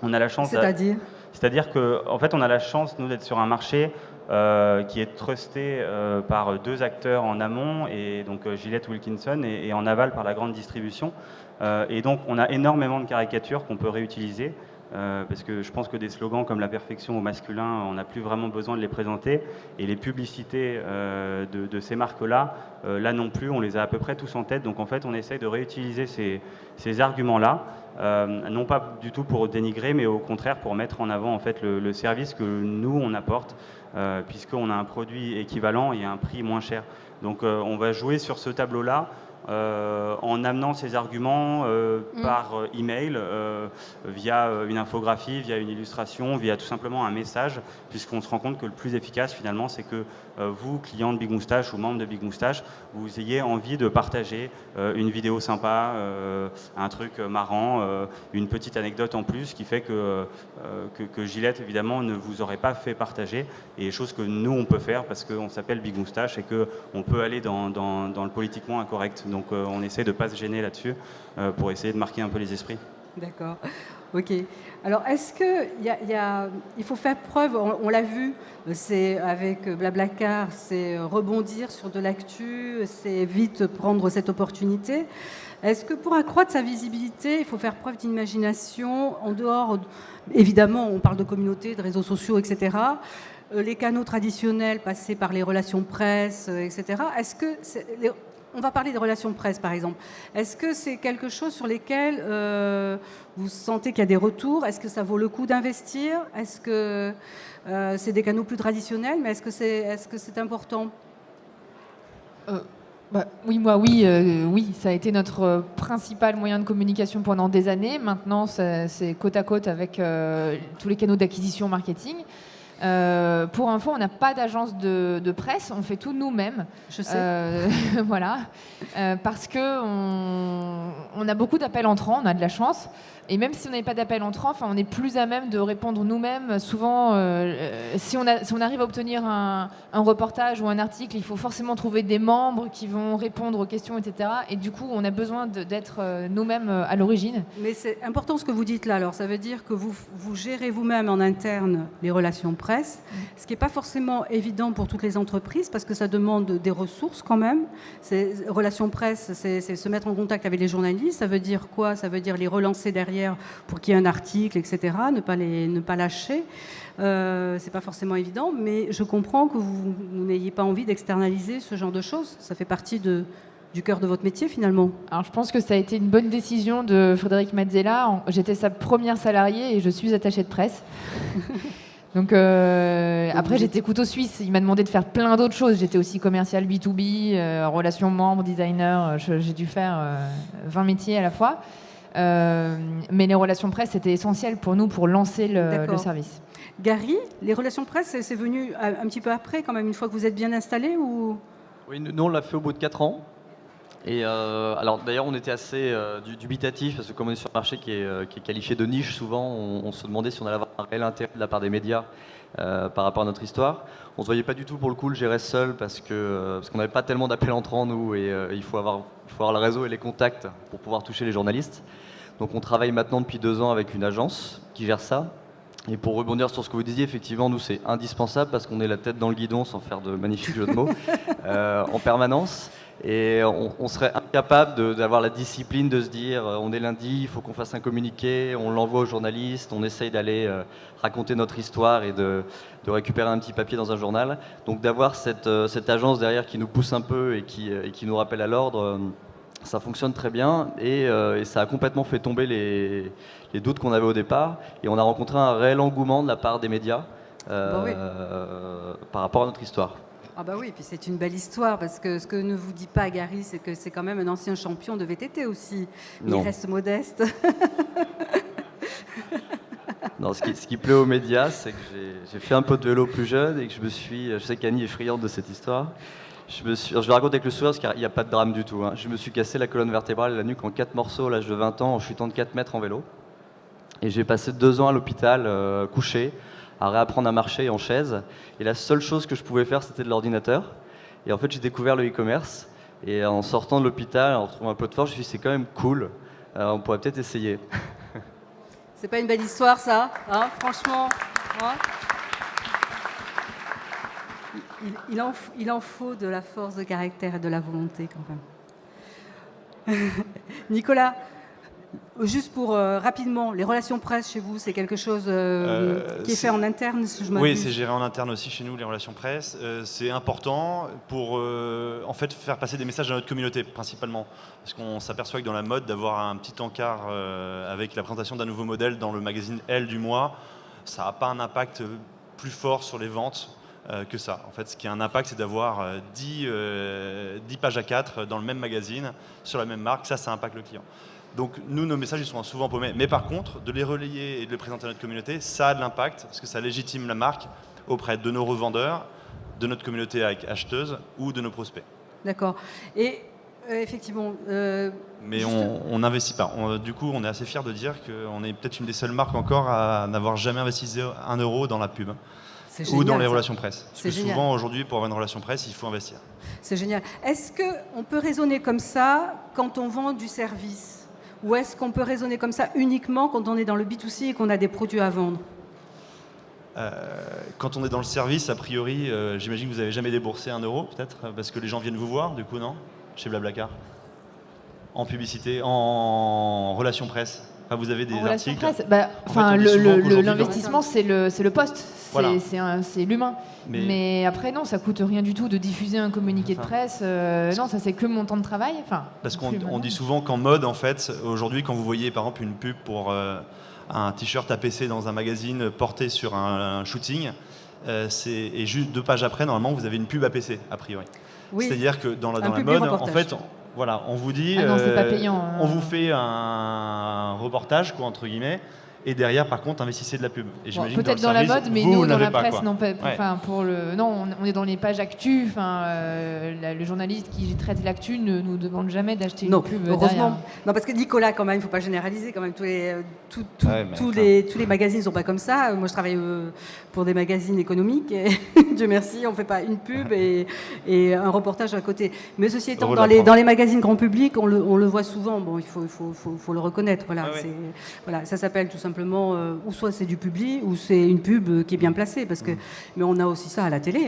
S5: On a la chance. C'est-à-dire qu'en fait, on a la chance, nous, d'être sur un marché qui est trusté par 2 acteurs en amont, et donc Gillette Wilkinson, et en aval par la grande distribution. Et donc, on a énormément de caricatures qu'on peut réutiliser. Parce que je pense que des slogans comme la perfection au masculin, on n'a plus vraiment besoin de les présenter. Et les publicités de ces marques-là, là non plus, on les a à peu près tous en tête. Donc en fait, on essaye de réutiliser ces arguments-là, non pas du tout pour dénigrer, mais au contraire pour mettre en avant en fait le service que nous, on apporte, puisqu'on a un produit équivalent et un prix moins cher. Donc on va jouer sur ce tableau-là. en amenant ces arguments par email, via une infographie, via une illustration, via tout simplement un message, puisqu'on se rend compte que le plus efficace finalement, c'est que vous, client de Big Moustache ou membre de Big Moustache, vous ayez envie de partager une vidéo sympa, un truc marrant, une petite anecdote en plus qui fait que Gillette évidemment ne vous aurait pas fait partager, et chose que nous on peut faire parce qu'on s'appelle Big Moustache et qu'on peut aller dans le politiquement incorrect. Donc on essaie de ne pas se gêner là-dessus pour essayer de marquer un peu les esprits.
S1: D'accord. Ok. Alors, est-ce il faut faire preuve, on l'a vu, c'est avec Blablacar, c'est rebondir sur de l'actu, c'est vite prendre cette opportunité. Est-ce que pour accroître sa visibilité, il faut faire preuve d'imagination en dehors, évidemment, on parle de communauté, de réseaux sociaux, etc. Les canaux traditionnels passés par les relations presse, etc. Est-ce que on va parler des relations presse, par exemple. Est-ce que c'est quelque chose sur lesquels vous sentez qu'il y a des retours? Est-ce que ça vaut le coup d'investir? Est-ce que c'est des canaux plus traditionnels? Mais est-ce que c'est important?
S2: Oui, ça a été notre principal moyen de communication pendant des années. Maintenant, c'est côte à côte avec tous les canaux d'acquisition marketing. Pour info, on n'a pas d'agence de presse, on fait tout nous-mêmes.
S1: Je sais.
S2: Voilà. Parce qu'on a beaucoup d'appels entrants, on a de la chance. Et même si on n'avait pas d'appel entrant, on est plus à même de répondre nous-mêmes. Souvent, si on arrive à obtenir un reportage ou un article, il faut forcément trouver des membres qui vont répondre aux questions, etc. Et du coup, on a besoin d'être nous-mêmes à l'origine.
S1: Mais c'est important ce que vous dites là. Alors, ça veut dire que vous gérez vous-même en interne les relations presse, ce qui n'est pas forcément évident pour toutes les entreprises parce que ça demande des ressources quand même. Relations presse, c'est se mettre en contact avec les journalistes. Ça veut dire quoi? Ça veut dire les relancer derrière pour qu'il y ait un article, etc., ne pas lâcher. C'est pas forcément évident, mais je comprends que vous n'ayez pas envie d'externaliser ce genre de choses. Ça fait partie du cœur de votre métier, finalement.
S2: Alors, je pense que ça a été une bonne décision de Frédéric Mazzella. J'étais sa première salariée et je suis attachée de presse. Donc après, j'étais couteau suisse. Il m'a demandé de faire plein d'autres choses. J'étais aussi commercial B2B, relations membres, designer. J'ai dû faire 20 métiers à la fois. Mais les relations presse, c'était essentiel pour nous pour lancer le service.
S1: Gary, les relations presse, c'est venu un petit peu après, quand même, une fois que vous êtes bien installé ou...
S3: Oui, nous on l'a fait au bout de 4 ans. Et alors d'ailleurs on était assez dubitatif parce que comme on est sur un marché qui est qualifié de niche, souvent on se demandait si on allait avoir un réel intérêt de la part des médias par rapport à notre histoire. On ne se voyait pas du tout pour le coup le gérer seul parce qu'on n'avait pas tellement d'appels entrants nous et il faut avoir le réseau et les contacts pour pouvoir toucher les journalistes. Donc on travaille maintenant depuis 2 ans avec une agence qui gère ça. Et pour rebondir sur ce que vous disiez, effectivement, nous c'est indispensable parce qu'on est la tête dans le guidon, sans faire de magnifiques jeux de mots, en permanence. Et on serait incapable d'avoir la discipline de se dire on est lundi, il faut qu'on fasse un communiqué, on l'envoie aux journalistes, on essaye d'aller raconter notre histoire et de récupérer un petit papier dans un journal. Donc d'avoir cette agence derrière qui nous pousse un peu et qui nous rappelle à l'ordre, ça fonctionne très bien et ça a complètement fait tomber les doutes qu'on avait au départ. Et on a rencontré un réel engouement de la part des médias par rapport à notre histoire.
S1: Ah bah oui, puis c'est une belle histoire, parce que ce que ne vous dit pas Gary, c'est que c'est quand même un ancien champion de VTT aussi. Il reste modeste.
S3: Non, ce qui plaît aux médias, c'est que j'ai fait un peu de vélo plus jeune et que je sais qu'Annie est friande de cette histoire. Je vais raconter avec le sourire parce qu'il n'y a pas de drame du tout. Hein. Je me suis cassé la colonne vertébrale et la nuque en 4 morceaux à l'âge de 20 ans en chutant de 4 mètres en vélo. Et j'ai passé 2 ans à l'hôpital couché, à réapprendre à marcher en chaise. Et la seule chose que je pouvais faire, c'était de l'ordinateur. Et en fait, j'ai découvert le e-commerce. Et en sortant de l'hôpital, en retrouvant un peu de force, je me suis dit, c'est quand même cool. On pourrait peut-être essayer.
S1: C'est pas une belle histoire, ça, hein, franchement. Hein, il en faut de la force de caractère et de la volonté, quand même. Nicolas, juste pour rapidement, les relations presse chez vous, c'est quelque chose qui est fait en interne, si je m'abuse?
S4: Oui, c'est géré en interne aussi chez nous, les relations presse. C'est important pour en fait, faire passer des messages à notre communauté, principalement. Parce qu'on s'aperçoit que dans la mode, d'avoir un petit encart avec la présentation d'un nouveau modèle dans le magazine Elle du mois, ça n'a pas un impact plus fort sur les ventes. que ça. En fait, ce qui a un impact, c'est d'avoir 10 pages A4 dans le même magazine, sur la même marque. Ça impacte le client. Donc nous, nos messages, ils sont souvent paumés. Mais par contre, de les relayer et de les présenter à notre communauté, ça a de l'impact, parce que ça légitime la marque auprès de nos revendeurs, de notre communauté acheteuse ou de nos prospects.
S1: D'accord. Et effectivement...
S4: Mais on n'investit pas. Du coup, on est assez fiers de dire qu'on est peut-être une des seules marques encore à n'avoir jamais investi 1 euro dans la pub. Ou dans les relations presse. Parce que souvent, aujourd'hui, pour avoir une relation presse, il faut investir.
S1: C'est génial. Est-ce qu'on peut raisonner comme ça quand on vend du service? Ou est-ce qu'on peut raisonner comme ça uniquement quand on est dans le B2C et qu'on a des produits à vendre?
S4: Quand on est dans le service, a priori, j'imagine que vous n'avez jamais déboursé 1 euro, peut-être, parce que les gens viennent vous voir, du coup, non? Chez Blablacar? En publicité, en relation presse? Enfin, vous avez des articles.
S2: L'investissement, c'est le poste,
S4: Voilà.
S2: c'est l'humain. Mais après, non, ça coûte rien du tout de diffuser un communiqué de presse. Non, ça c'est que mon temps de travail.
S4: Parce qu'on dit souvent qu'en mode, en fait, aujourd'hui, quand vous voyez par exemple une pub pour un t-shirt APC dans un magazine porté sur un shooting, et juste 2 pages après, normalement, vous avez une pub APC, a priori.
S1: Oui.
S4: C'est-à-dire que dans la mode, en fait, voilà, on vous dit,
S2: non, c'est pas payant,
S4: on vous fait un reportage, quoi, entre guillemets, et derrière, par contre, investissez de la pub. Et
S2: peut-être dans la mode, mais nous, dans la presse,
S4: quoi.
S2: non.
S4: Ouais.
S2: Non, on est dans les pages actu. Le journaliste qui traite l'actu ne nous demande jamais d'acheter une pub.
S1: Heureusement.
S2: Derrière.
S1: Non, parce que Nicolas, quand même, il ne faut pas généraliser. Quand même, tous les magazines ne sont pas comme ça. Moi, je travaille pour des magazines économiques. Et Dieu merci, on ne fait pas une pub et un reportage à côté. Mais ceci étant, dans les magazines grand public, on le voit souvent. Bon, il faut le reconnaître. Voilà, voilà, ça s'appelle tout simplement, ou soit c'est du publi, ou c'est une pub qui est bien placée. Parce que, mais on a aussi ça à la télé.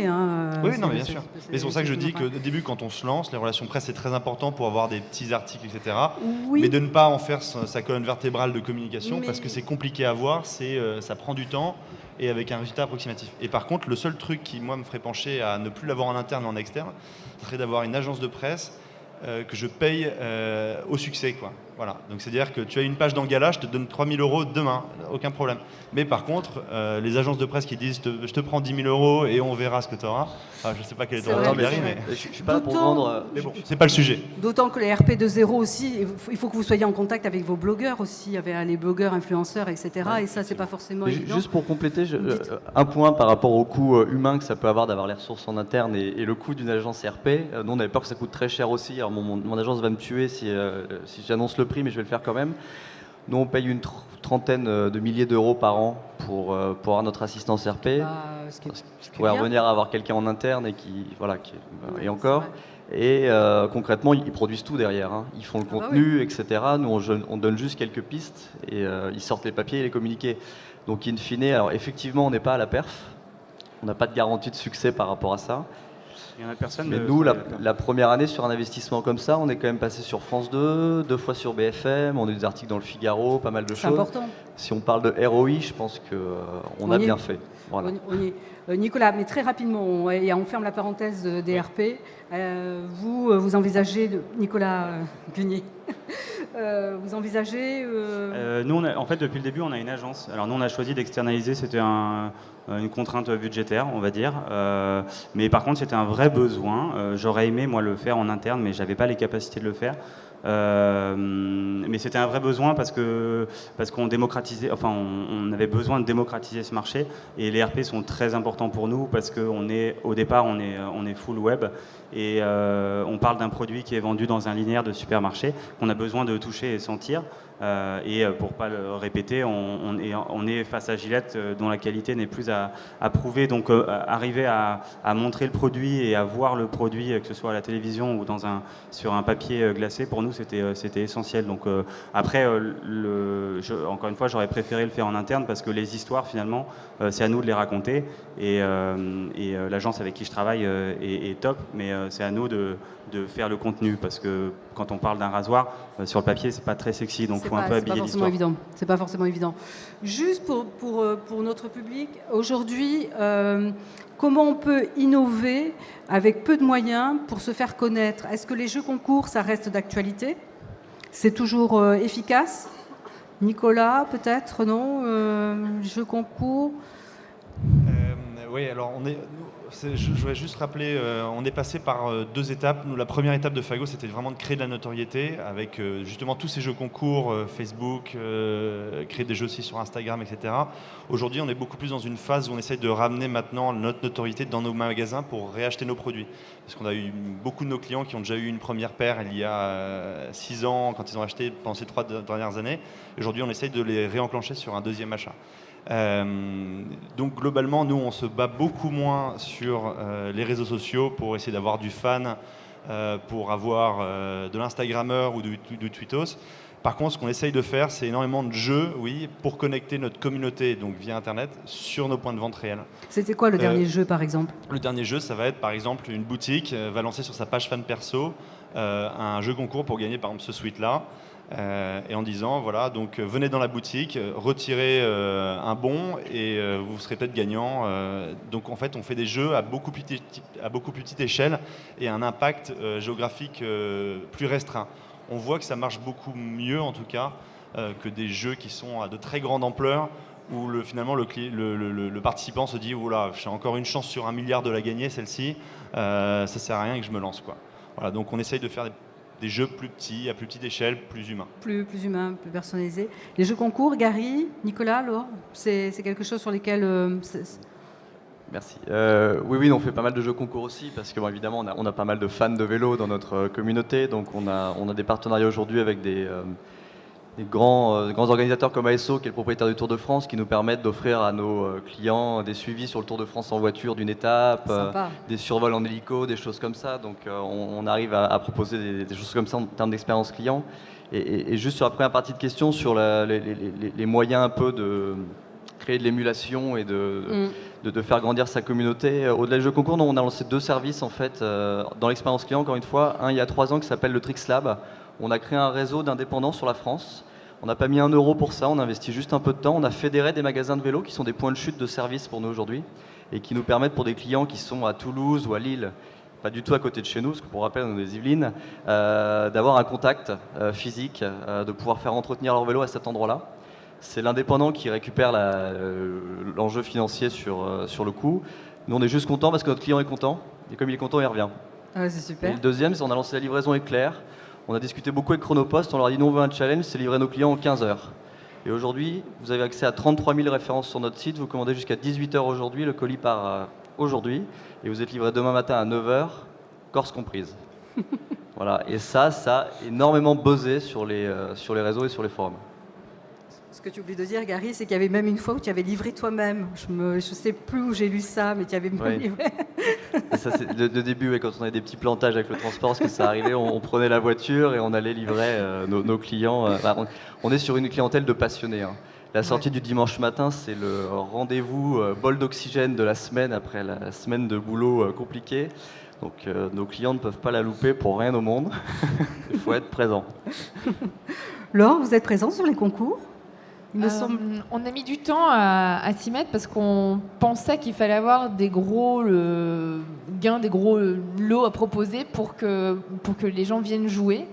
S4: Oui, non, mais bien sûr. Et c'est pour ça que je dis qu'au début, quand on se lance, les relations presse, c'est très important pour avoir des petits articles, etc.
S1: Oui.
S4: Mais de ne pas en faire sa colonne vertébrale de communication, parce que c'est compliqué à voir, ça prend du temps et avec un résultat approximatif. Et par contre, le seul truc qui, moi, me ferait pencher à ne plus l'avoir en interne mais en externe, ce serait d'avoir une agence de presse que je paye au succès, quoi. Voilà. Donc c'est-à-dire que tu as une page dans Gala, je te donne 3 000 euros demain, aucun problème. Mais par contre, les agences de presse qui disent je te prends 10 000 euros et on verra ce que tu auras. Enfin, je ne sais pas quel est ton
S1: vrai,
S4: mais
S3: je suis pas là pour vendre.
S4: mais bon, c'est pas le sujet.
S1: D'autant que les RP de zéro aussi, il faut que vous soyez en contact avec vos blogueurs aussi, avec les blogueurs, influenceurs, etc. Et ça, c'est pas forcément évident.
S3: Juste pour compléter, un point par rapport au coût humain que ça peut avoir d'avoir les ressources en interne et le coût d'une agence RP. Nous, on avait peur que ça coûte très cher aussi. Alors mon agence va me tuer si j'annonce le prix, mais je vais le faire quand même. Nous, on paye une trentaine de milliers d'euros par an pour avoir notre assistance RP. Ce pourrait revenir à avoir quelqu'un en interne et encore. Et concrètement, ils produisent tout derrière. Ils font le contenu, etc. Nous, on donne juste quelques pistes et ils sortent les papiers et les communiqués. Donc, in fine, alors effectivement, on n'est pas à la perf. On n'a pas de garantie de succès par rapport à ça. Mais nous, la première année sur un investissement comme ça, on est quand même passé sur France 2, 2 fois sur BFM, on a eu des articles dans le Figaro, pas mal de choses.
S1: C'est important.
S3: Si on parle de ROI, je pense qu'on a bien fait. Voilà.
S1: Nicolas, mais très rapidement, on ferme la parenthèse des RP. Vous envisagez, Nicolas Gunier, vous envisagez...
S5: Nous, en fait, depuis le début, on a une agence. Alors nous, on a choisi d'externaliser, c'était une contrainte budgétaire, on va dire. Mais par contre, c'était un vrai besoin. J'aurais aimé, moi, le faire en interne, mais j'avais pas les capacités de le faire. Mais c'était un vrai besoin parce qu'on démocratisait, enfin on avait besoin de démocratiser ce marché et les RP sont très importants pour nous parce qu'au départ on est full web et on parle d'un produit qui est vendu dans un linéaire de supermarché qu'on a besoin de toucher et sentir. Et pour pas le répéter, on est face à Gillette dont la qualité n'est plus à prouver. Donc arriver à montrer le produit et à voir le produit, que ce soit à la télévision ou sur un papier glacé, pour nous c'était essentiel. Donc après, encore une fois, j'aurais préféré le faire en interne parce que les histoires finalement, c'est à nous de les raconter. Et l'agence avec qui je travaille est top, mais c'est à nous de faire le contenu parce que quand on parle d'un rasoir sur le papier c'est pas très sexy, donc il faut un peu habiller l'histoire.
S1: C'est pas forcément évident. Juste pour notre public aujourd'hui, comment on peut innover avec peu de moyens pour se faire connaître? Est-ce que les jeux concours ça reste d'actualité? C'est toujours efficace? Nicolas peut-être, non? Jeux concours?
S4: Oui, alors je voudrais juste rappeler, on est passé par 2 étapes. Nous, la première étape de Fago, c'était vraiment de créer de la notoriété avec justement tous ces jeux concours, Facebook, créer des jeux aussi sur Instagram, etc. Aujourd'hui, on est beaucoup plus dans une phase où on essaye de ramener maintenant notre notoriété dans nos magasins pour réacheter nos produits. Parce qu'on a eu beaucoup de nos clients qui ont déjà eu une première paire il y a 6 ans, quand ils ont acheté pendant ces 3 dernières années. Aujourd'hui, on essaye de les réenclencher sur un deuxième achat. Donc globalement, nous, on se bat beaucoup moins sur les réseaux sociaux pour essayer d'avoir du fan, pour avoir de l'Instagrammeur ou du Tweetos. Par contre, ce qu'on essaye de faire, c'est énormément de jeux, oui, pour connecter notre communauté, donc via Internet, sur nos points de vente réels.
S1: C'était quoi le dernier jeu, par exemple?
S4: Le dernier jeu, ça va être, par exemple, une boutique va lancer sur sa page fan perso un jeu concours pour gagner, par exemple, ce suite-là. Et en disant, voilà, donc venez dans la boutique, retirez un bon et vous serez peut-être gagnant. Donc en fait, on fait des jeux à beaucoup plus petite échelle et un impact géographique plus restreint. On voit que ça marche beaucoup mieux, en tout cas, que des jeux qui sont à de très grande ampleur, où finalement le participant se dit, oula, j'ai encore une chance sur 1 milliard de la gagner, celle-ci, ça sert à rien que je me lance, quoi. Voilà, donc on essaye de faire des jeux plus petits, à plus petite échelle, plus humains.
S1: Plus humain, plus personnalisé. Les jeux concours, Gary, Nicolas, Laure, c'est quelque chose sur lesquels...
S3: Merci. Oui, on fait pas mal de jeux concours aussi, parce que bon, évidemment, on a pas mal de fans de vélo dans notre communauté, donc on a des partenariats aujourd'hui avec des grands organisateurs comme ASO, qui est le propriétaire du Tour de France, qui nous permettent d'offrir à nos clients des suivis sur le Tour de France en voiture d'une étape, des survols en hélico, des choses comme ça. Donc on arrive à proposer des choses comme ça en termes d'expérience client. Et juste sur la première partie de question, sur les moyens un peu de créer de l'émulation et de faire grandir sa communauté. Au-delà du jeu concours, on a lancé 2 services en fait dans l'expérience client, encore une fois. Un il y a 3 ans qui s'appelle le Trix Lab. On a créé un réseau d'indépendants sur la France. On n'a pas mis 1 euro pour ça, on a investi juste un peu de temps. On a fédéré des magasins de vélo qui sont des points de chute de service pour nous aujourd'hui et qui nous permettent pour des clients qui sont à Toulouse ou à Lille, pas du tout à côté de chez nous, parce que pour rappel, on est des Yvelines, d'avoir un contact physique, de pouvoir faire entretenir leur vélo à cet endroit-là. C'est l'indépendant qui récupère l'enjeu financier sur le coup. Nous, on est juste content parce que notre client est content et comme il est content, il revient.
S1: Ah, c'est super.
S3: Et le deuxième, c'est qu'on a lancé la livraison éclair. On a discuté beaucoup avec Chronopost, on leur a dit nous on veut un challenge, c'est livrer nos clients en 15 heures. Et aujourd'hui, vous avez accès à 33 000 références sur notre site, vous commandez jusqu'à 18 heures aujourd'hui, le colis part aujourd'hui, et vous êtes livré demain matin à 9 heures, Corse comprise. Voilà, et ça a énormément buzzé sur les réseaux et sur les forums.
S1: Ce que tu oublies de dire, Gary, c'est qu'il y avait même une fois où tu avais livré toi-même. Je ne sais plus où j'ai lu ça, mais tu avais même livré.
S3: Ça, c'est le début, quand on avait des petits plantages avec le transport, parce que ça arrivait, on prenait la voiture et on allait livrer nos clients. On est sur une clientèle de passionnés. Hein. La sortie du dimanche matin, c'est le rendez-vous bol d'oxygène de la semaine après la semaine de boulot compliquée. Donc nos clients ne peuvent pas la louper pour rien au monde. Il faut être présent.
S1: Laure, vous êtes présente sur les concours ?
S2: On a mis du temps à s'y mettre parce qu'on pensait qu'il fallait avoir des gros gains, des gros lots à proposer pour que les gens viennent jouer.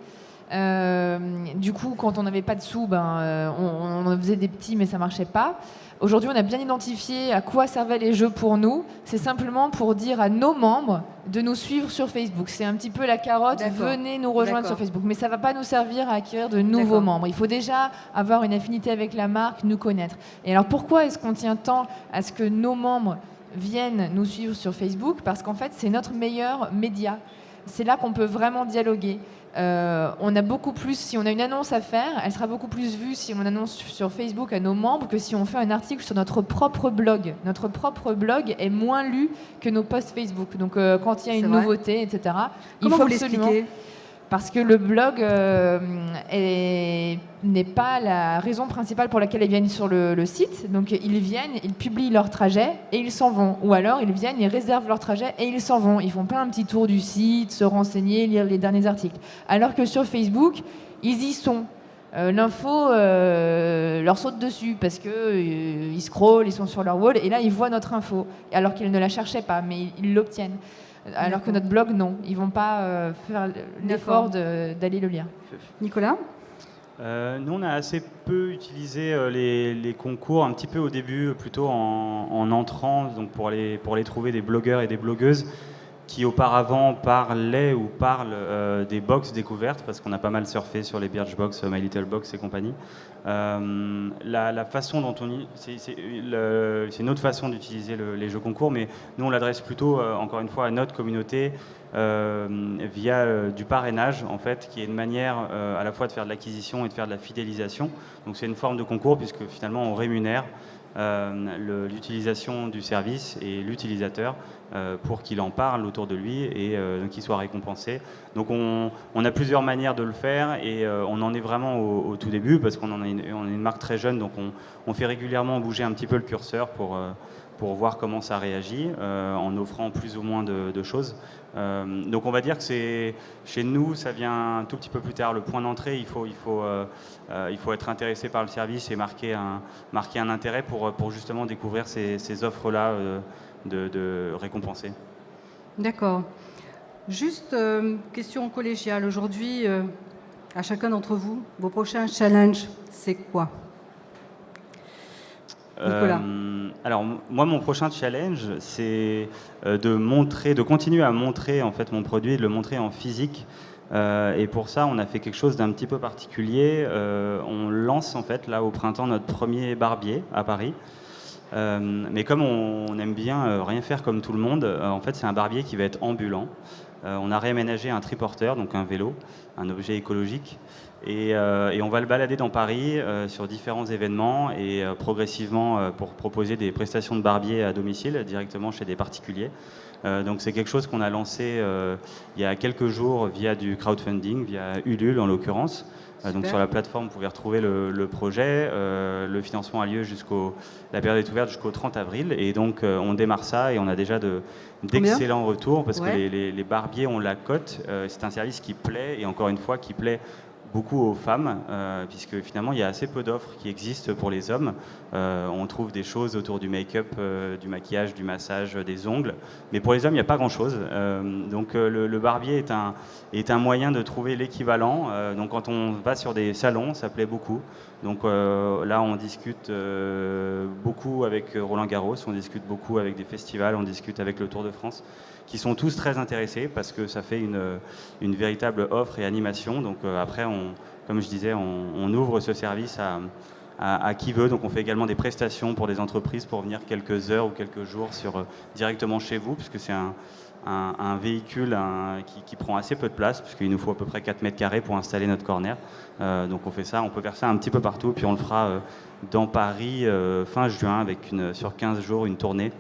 S2: Du coup, quand on n'avait pas de sous, on en faisait des petits, mais ça marchait pas. Aujourd'hui, on a bien identifié à quoi servaient les jeux pour nous. C'est simplement pour dire à nos membres de nous suivre sur Facebook. C'est un petit peu la carotte, venez nous rejoindre sur Facebook. Mais ça ne va pas nous servir à acquérir de nouveaux membres. Il faut déjà avoir une affinité avec la marque, nous connaître. Et alors pourquoi est-ce qu'on tient tant à ce que nos membres viennent nous suivre sur Facebook? Parce qu'en fait, c'est notre meilleur média. C'est là qu'on peut vraiment dialoguer. On a beaucoup plus, si on a une annonce à faire, elle sera beaucoup plus vue si on annonce sur Facebook à nos membres que si on fait un article sur notre propre blog. Notre propre blog est moins lu que nos posts Facebook. Donc quand il y a une nouveauté, etc., il faut absolument... Parce que le blog n'est pas la raison principale pour laquelle ils viennent sur le site. Donc ils viennent, ils publient leur trajet et ils s'en vont. Ou alors ils viennent, ils réservent leur trajet et ils s'en vont. Ils font pas un petit tour du site, se renseigner, lire les derniers articles. Alors que sur Facebook, ils y sont. L'info leur saute dessus parce qu'ils scrollent, ils sont sur leur wall et là ils voient notre info. Alors qu'ils ne la cherchaient pas, mais ils l'obtiennent. Alors que notre blog, non. Ils ne vont pas faire l'effort d'aller le lire.
S1: Nicolas ?
S5: Nous, on a assez peu utilisé les concours, un petit peu au début, plutôt en entrant, donc pour aller trouver des blogueurs et des blogueuses qui auparavant parlaient ou parlent des box découvertes, parce qu'on a pas mal surfé sur les Birchbox, My Little Box et compagnie. La façon dont c'est une autre façon d'utiliser les jeux concours, mais nous on l'adresse plutôt, encore une fois, à notre communauté via du parrainage, en fait, qui est une manière à la fois de faire de l'acquisition et de faire de la fidélisation. Donc c'est une forme de concours puisque finalement on rémunère l'utilisation du service et l'utilisateur pour qu'il en parle autour de lui et qu'il soit récompensé. Donc on a plusieurs manières de le faire et on en est vraiment au tout début parce qu'on est une marque très jeune, donc on fait régulièrement bouger un petit peu le curseur pour voir comment ça réagit en offrant plus ou moins de choses. Donc on va dire que chez nous, ça vient un tout petit peu plus tard. Le point d'entrée, il faut être intéressé par le service et marquer un intérêt pour justement découvrir ces offres-là de récompenser.
S1: D'accord. Juste question collégiale. Aujourd'hui, à chacun d'entre vous, vos prochains challenges, c'est quoi? Nicolas.
S5: Alors moi, mon prochain challenge, c'est de continuer à montrer en fait mon produit et de le montrer en physique. Et pour ça, on a fait quelque chose d'un petit peu particulier. On lance en fait là au printemps notre premier barbier à Paris. Mais comme on aime bien rien faire comme tout le monde, en fait c'est un barbier qui va être ambulant. On a réaménagé un triporteur, donc un vélo, un objet écologique, et on va le balader dans Paris sur différents événements et progressivement pour proposer des prestations de barbier à domicile directement chez des particuliers. Donc c'est quelque chose qu'on a lancé il y a quelques jours via du crowdfunding, via Ulule en l'occurrence. Donc sur la plateforme, vous pouvez retrouver le projet. Le financement a lieu la période est ouverte jusqu'au 30 avril. Et donc on démarre ça et on a déjà d'excellents retours parce que les barbiers ont la cote. C'est un service qui plaît et encore une fois qui plaît beaucoup aux femmes, puisque finalement il y a assez peu d'offres qui existent pour les hommes. On trouve des choses autour du make-up, du massage, des ongles, mais pour les hommes il n'y a pas grand-chose. Donc le barbier est un moyen de trouver l'équivalent. Donc quand on va sur des salons, ça plaît beaucoup. Donc là on discute beaucoup avec Roland Garros, on discute beaucoup avec des festivals, on discute avec le Tour de France, qui sont tous très intéressés parce que ça fait une véritable offre et animation. Donc après, comme je disais, on ouvre ce service à qui veut. Donc on fait également des prestations pour des entreprises pour venir quelques heures ou quelques jours directement chez vous, puisque c'est un véhicule qui prend assez peu de place, puisqu'il nous faut à peu près 4 mètres carrés pour installer notre corner. Donc on peut faire ça un petit peu partout, puis on le fera dans Paris fin juin sur 15 jours une tournée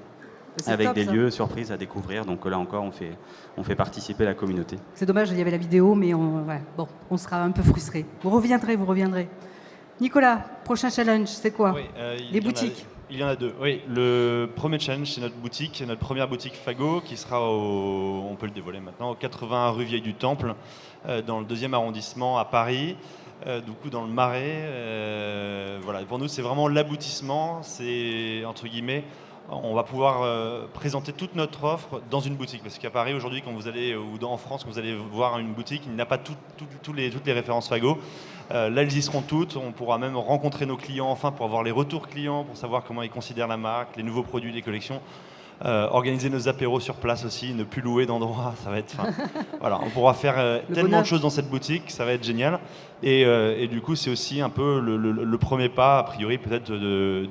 S5: avec des lieux surprises à découvrir. Donc là encore, on fait participer la communauté.
S1: C'est dommage, il y avait la vidéo, mais on sera un peu frustrés. Vous reviendrez. Nicolas, prochain challenge, c'est quoi? Les boutiques.
S4: Il y en a deux. Oui, le premier challenge, c'est notre première boutique Fago, qui sera on peut le dévoiler maintenant, au 81 rue Vieille du Temple, dans le 2e arrondissement à Paris. Du coup, dans le Marais. Voilà, pour nous, c'est vraiment l'aboutissement. C'est, entre guillemets, on va pouvoir présenter toute notre offre dans une boutique. Parce qu'à Paris, aujourd'hui, quand vous allez, ou en France, quand vous allez voir une boutique, il n'y a pas toutes les références Fago. Là, elles y seront toutes. On pourra même rencontrer nos clients, enfin, pour avoir les retours clients, pour savoir comment ils considèrent la marque, les nouveaux produits, les collections. Organiser nos apéros sur place aussi, ne plus louer d'endroits, ça va être... voilà, on pourra faire tellement de choses dans cette boutique, ça va être génial. Et du coup, c'est aussi un peu le premier pas, a priori, peut-être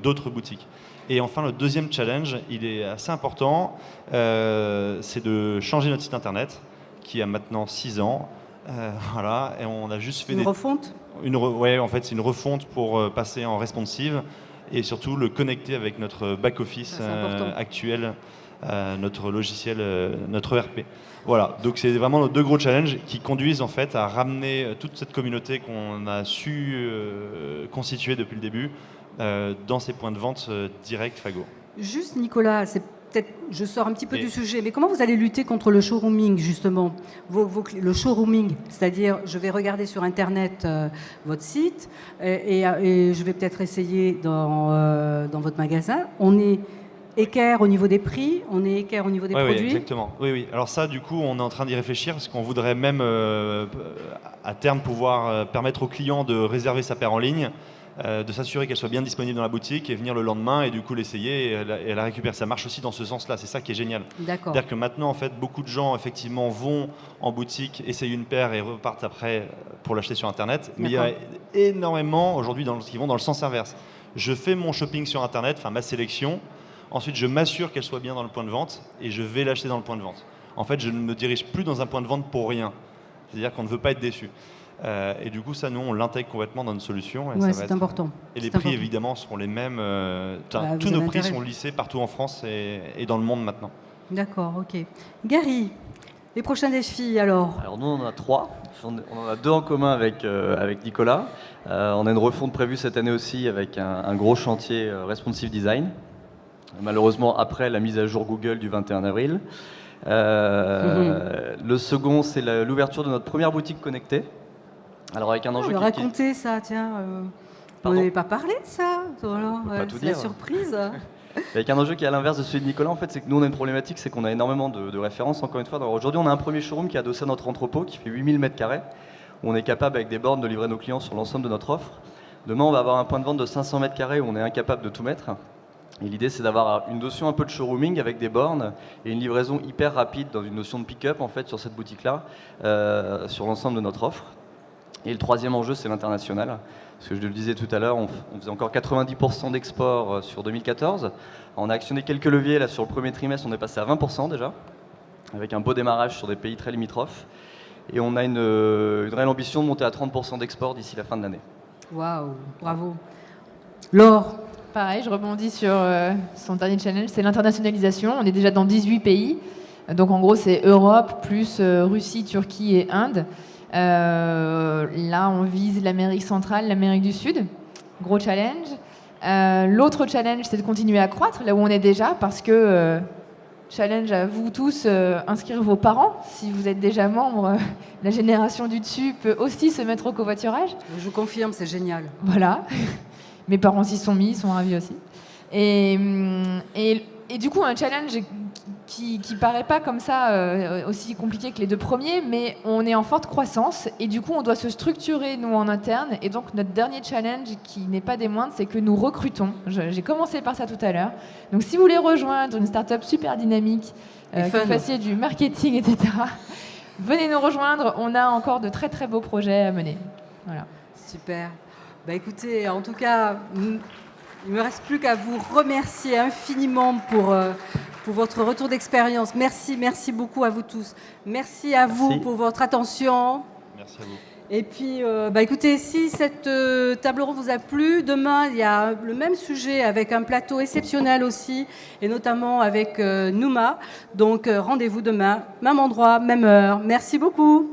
S4: d'autres boutiques. Et enfin, le deuxième challenge, il est assez important, c'est de changer notre site internet, qui a maintenant 6 ans. Voilà, et on a juste fait
S1: une refonte.
S4: Ouais, en fait, c'est une refonte pour passer en responsive et surtout le connecter avec notre back-office actuel, notre logiciel, notre ERP. Voilà, donc c'est vraiment nos 2 gros challenges qui conduisent en fait à ramener toute cette communauté qu'on a su constituer depuis le début dans ces points de vente direct Fago.
S1: Juste Nicolas, c'est peut-être, je sors un petit peu du sujet, mais comment vous allez lutter contre le showrooming justement, le showrooming, c'est-à-dire je vais regarder sur internet votre site et je vais peut-être essayer dans votre magasin. On est équerre au niveau des prix, on est équerre au niveau des
S4: Oui,
S1: produits.
S4: exactement. Oui, oui. Alors ça, du coup, on est en train d'y réfléchir parce qu'on voudrait même, à terme, pouvoir permettre aux clients de réserver sa paire en ligne, de s'assurer qu'elle soit bien disponible dans la boutique et venir le lendemain et du coup l'essayer et la récupérer. Ça marche aussi dans ce sens-là. C'est ça qui est génial.
S1: D'accord.
S4: C'est-à-dire que maintenant, en fait, beaucoup de gens, effectivement, vont en boutique, essayent une paire et repartent après pour l'acheter sur Internet. Mais il y a énormément, aujourd'hui, qui vont dans le sens inverse. Je fais mon shopping sur Internet, enfin ma sélection. Ensuite, je m'assure qu'elle soit bien dans le point de vente et je vais l'acheter dans le point de vente. En fait, je ne me dirige plus dans un point de vente pour rien. C'est-à-dire qu'on ne veut pas être déçu. Et du coup, ça, nous, on l'intègre complètement dans notre solution.
S1: Ouais, c'est important.
S4: Et les prix, évidemment, seront les mêmes. Tous nos prix sont lissés partout en France et dans le monde maintenant.
S1: D'accord, ok. Gary, les prochains défis alors?
S3: Alors nous, on en a 3. On en a 2 en commun avec Nicolas. On a une refonte prévue cette année aussi avec un gros chantier responsive design. Malheureusement, après la mise à jour Google du 21 avril. Le second, c'est l'ouverture de notre première boutique connectée. Alors avec un enjeu
S1: racontez ça, tiens. On n'avait pas parlé de ça. Voilà,
S3: tout
S1: c'est la
S3: dire.
S1: surprise.
S3: Avec un enjeu qui est à l'inverse de celui de Nicolas, en fait, c'est que nous, on a une problématique, c'est qu'on a énormément de références, encore une fois. Aujourd'hui, on a un premier showroom qui est adossé à notre entrepôt, qui fait 8000 m², où on est capable, avec des bornes, de livrer nos clients sur l'ensemble de notre offre. Demain, on va avoir un point de vente de 500 m², où on est incapable de tout mettre. Et l'idée, c'est d'avoir une notion un peu de showrooming avec des bornes et une livraison hyper rapide dans une notion de pick-up, en fait, sur cette boutique-là, sur l'ensemble de notre offre. Et le troisième enjeu, c'est l'international. Parce que je le disais tout à l'heure, on faisait encore 90% d'export sur 2014. On a actionné quelques leviers. Là, sur le premier trimestre, on est passé à 20% déjà, avec un beau démarrage sur des pays très limitrophes. Et on a une réelle ambition de monter à 30% d'export d'ici la fin de l'année.
S1: Waouh, bravo. Laure?
S2: Pareil, je rebondis sur son dernier challenge, c'est l'internationalisation. On est déjà dans 18 pays. Donc en gros, c'est Europe, plus Russie, Turquie et Inde. Là, on vise l'Amérique centrale, l'Amérique du Sud. Gros challenge. L'autre challenge, c'est de continuer à croître là où on est déjà, parce que challenge à vous tous, inscrire vos parents. Si vous êtes déjà membre, la génération du dessus peut aussi se mettre au covoiturage.
S1: Je vous confirme, c'est génial.
S2: Voilà. Mes parents s'y sont mis, ils sont ravis aussi. Et du coup, un challenge qui paraît pas comme ça aussi compliqué que les 2 premiers, mais on est en forte croissance et du coup, on doit se structurer, nous, en interne. Et donc, notre dernier challenge, qui n'est pas des moindres, c'est que nous recrutons. J'ai commencé par ça tout à l'heure. Donc, si vous voulez rejoindre une start-up super dynamique, que vous fassiez du marketing, etc., venez nous rejoindre. On a encore de très, très beaux projets à mener. Voilà.
S1: Super. Bah écoutez, en tout cas, il ne me reste plus qu'à vous remercier infiniment pour votre retour d'expérience. Merci beaucoup à vous tous. Merci à vous pour votre attention.
S4: Merci à vous.
S1: Et puis, écoutez, si cette table ronde vous a plu, demain, il y a le même sujet avec un plateau exceptionnel aussi, et notamment avec Nouma. Donc, rendez-vous demain, même endroit, même heure. Merci beaucoup.